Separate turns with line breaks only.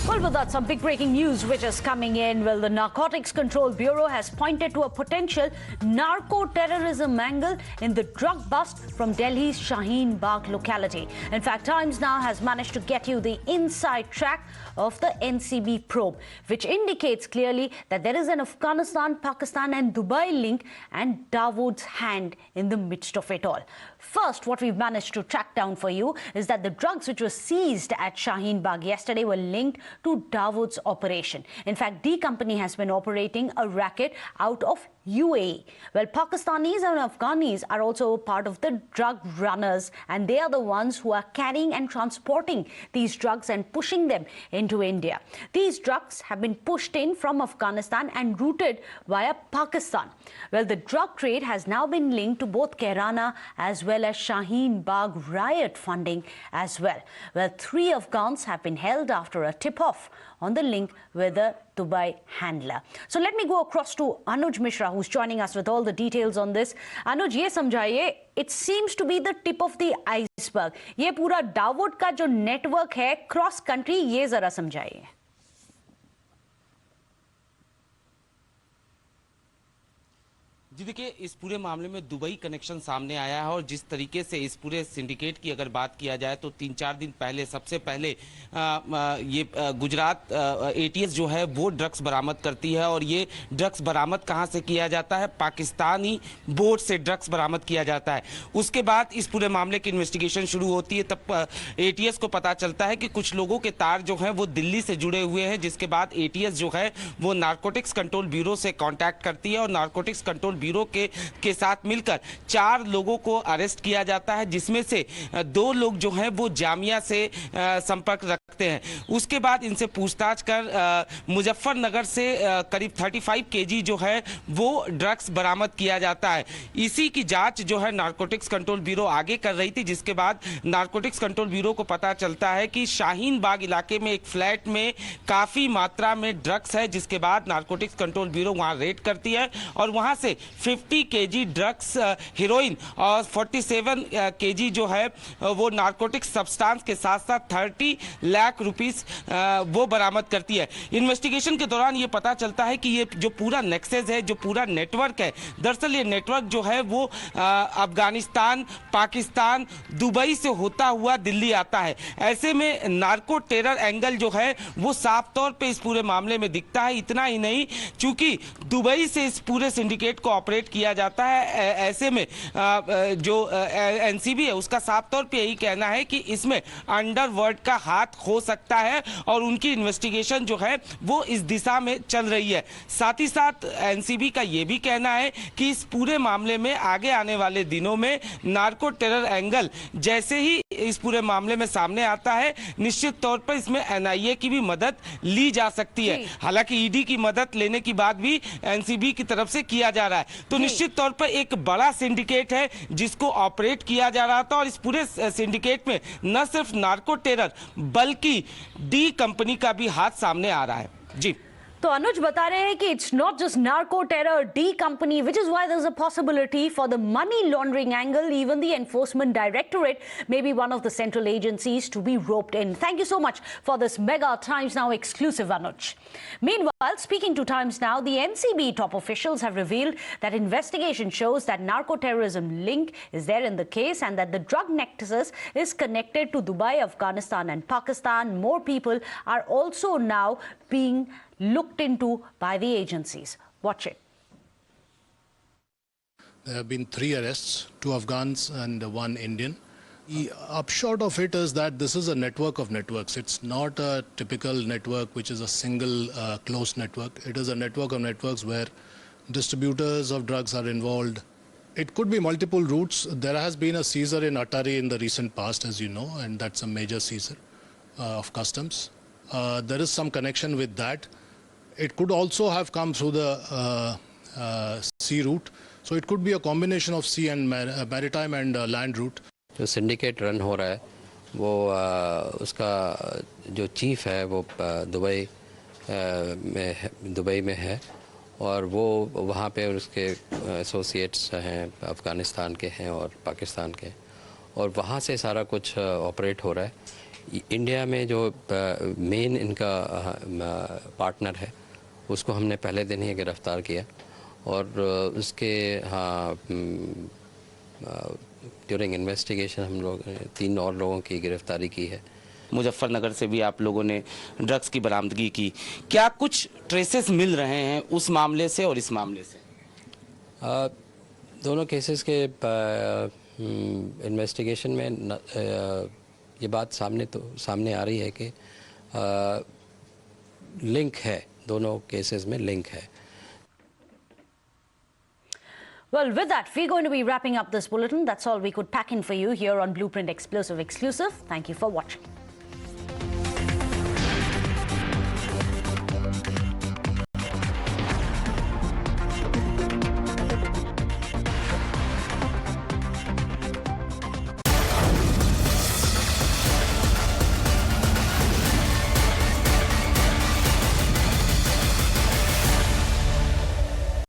Well, with that, some big breaking news which is coming in. Well, the Narcotics Control Bureau has pointed to a potential narco-terrorism angle in the drug bust from Delhi's Shaheen Bagh locality. In fact, Times Now has managed to get you the inside track of the NCB probe, which indicates clearly that there is an Afghanistan, Pakistan and Dubai link and Dawood's hand in the midst of it all. First, what we've managed to track down for you is that the drugs which were seized at Shaheen Bagh yesterday were linked to Dawood's operation. In fact, D Company has been operating a racket out of UAE. Well, Pakistanis and Afghanis are also part of the drug runners, and they are the ones who are carrying and transporting these drugs and pushing them into India. These drugs have been pushed in from Afghanistan and routed via Pakistan. Well, the drug trade has now been linked to both Kairana as well as Shaheen Bagh riot funding as well. Well, 3 Afghans have been held after a tip-off on the link with the Dubai handler. So let me go across to Anuj Mishra, who's joining us with all the details on this. Anuj, ये समझाइए, it seems to be the tip of the iceberg. ये पूरा दावूद का जो network है cross country, ये जरा समझाइए.
जी देखिए, इस पूरे मामले में दुबई कनेक्शन सामने आया है और जिस तरीके से इस पूरे सिंडिकेट की अगर बात किया जाए तो 3-4 दिन पहले सबसे पहले ये गुजरात एटीएस जो है वो ड्रग्स बरामद करती है और ये ड्रग्स बरामद कहां से किया जाता है? पाकिस्तानी बोट से ड्रग्स बरामद किया जाता है. उसके बाद इस पूरे मामले की इन्वेस्टिगेशन शुरू होती है. तब एटीएस को पता चलता है कि कुछ लोगों के तार जो हैं वो दिल्ली से जुड़े हुए हैं, जिसके बाद एटीएस जो है वो नारकोटिक्स कंट्रोल ब्यूरो से कॉन्टैक्ट करती है और नारकोटिक्स कंट्रोल ब्यूरो के साथ मिलकर 4 लोगों को अरेस्ट किया जाता है, जिसमें से 2 लोग जो हैं वो जामिया से संपर्क रखते हैं. उसके बाद इनसे पूछताछ कर मुजफ्फरनगर से करीब 35 केजी जो है वो ड्रग्स बरामद किया जाता है. इसी की जांच जो है नारकोटिक्स कंट्रोल ब्यूरो आगे कर रही थी, जिसके बाद नारकोटिक्स कंट्रोल ब्यूरो को पता चलता है कि शाहीन बाग इलाके में एक फ्लैट में काफी मात्रा में ड्रग्स है, जिसके बाद नारकोटिक्स कंट्रोल ब्यूरो वहां रेड करती है और वहां से 50 केजी ड्रग्स हीरोइन और 47 केजी जो है वो नारकोटिक्स सब्सटेंस के साथ साथ 30 लाख रुपीस वो बरामद करती है. इन्वेस्टिगेशन के दौरान ये पता चलता है कि ये जो पूरा नेक्सस है, जो पूरा नेटवर्क है, दरअसल ये नेटवर्क जो है वो अफगानिस्तान, पाकिस्तान, दुबई से होता हुआ दिल्ली आता है. ऐसे में नार्को टेरर एंगल जो है वो साफ तौर पे इस पूरे मामले में दिखता है. इतना ही नहीं, चूंकि दुबई से इस पूरे सिंडिकेट को ऑपरेट किया जाता है, ऐसे में जो एनसीबी है उसका साफ तौर पे यही कहना है कि इसमें अंडरवर्ल्ड का हाथ हो सकता है और उनकी इन्वेस्टिगेशन जो है वो इस दिशा में चल रही है. साथ ही साथ एनसीबी का ये भी कहना है कि इस पूरे मामले में आगे आने वाले दिनों में नार्को टेरर एंगल जैसे ही इस पूरे मामले में सामने आता है, निश्चित तौर पर इसमें एनआईए की भी मदद ली जा सकती है. हालांकि ईडी की मदद लेने की बात भी एनसीबी की तरफ से किया जा रहा है. तो निश्चित तौर पर एक बड़ा सिंडिकेट है जिसको ऑपरेट किया जा रहा था और इस पूरे सिंडिकेट में न सिर्फ नार्को टेरर बल्कि डी कंपनी का भी हाथ सामने आ रहा है. जी
तो अनुज बता रहे हैं कि it's not just narco terror, D company, which is why there's a possibility for the money laundering angle. Even the Enforcement Directorate may be one of the central agencies to be roped in. Thank you so much for this mega Times Now exclusive, Anuj. Meanwhile, speaking to Times Now, the NCB top officials have revealed that investigation shows that narco-terrorism link is there in the case and that the drug nexus is connected to Dubai, Afghanistan and Pakistan. More people are also now being looked into by the agencies. Watch it.
There have been 3 arrests, 2 Afghans and 1 Indian. The upshot of it is that this is a network of networks. It's not a typical network which is a single closed network. It is a network of networks where distributors of drugs are involved. It could be multiple routes. There has been a seizure in Attari in the recent past, as you know, and that's a major seizure of customs. There is some connection with that. It could also have come through the sea route. So it could be a combination of sea and maritime and land route.
जो syndicate run हो रहा है वो उसका जो chief है वो Dubai में है और वो वहाँ पे उसके एसोसिएट्स हैं, अफ़गानिस्तान के हैं और पाकिस्तान के, और वहाँ से सारा कुछ ऑपरेट हो रहा है. इंडिया में जो मेन इनका पार्टनर है उसको हमने पहले दिन ही गिरफ्तार किया और उसके ड्यूरिंग इन्वेस्टिगेशन हम लोग 3 और लोगों की गिरफ्तारी की है।
मुजफ्फरनगर से भी आप लोगों ने ड्रग्स की बरामदगी की, क्या कुछ ट्रेसेस मिल रहे हैं उस मामले से और इस मामले से?
दोनों केसेस के इन्वेस्टिगेशन में ये बात सामने आ रही है कि लिंक है, दोनों केसेस में लिंक है।
Well, with that, we're going to be wrapping up this bulletin. That's all we could pack in for you here on Blueprint Explosive Exclusive. Thank you for watching.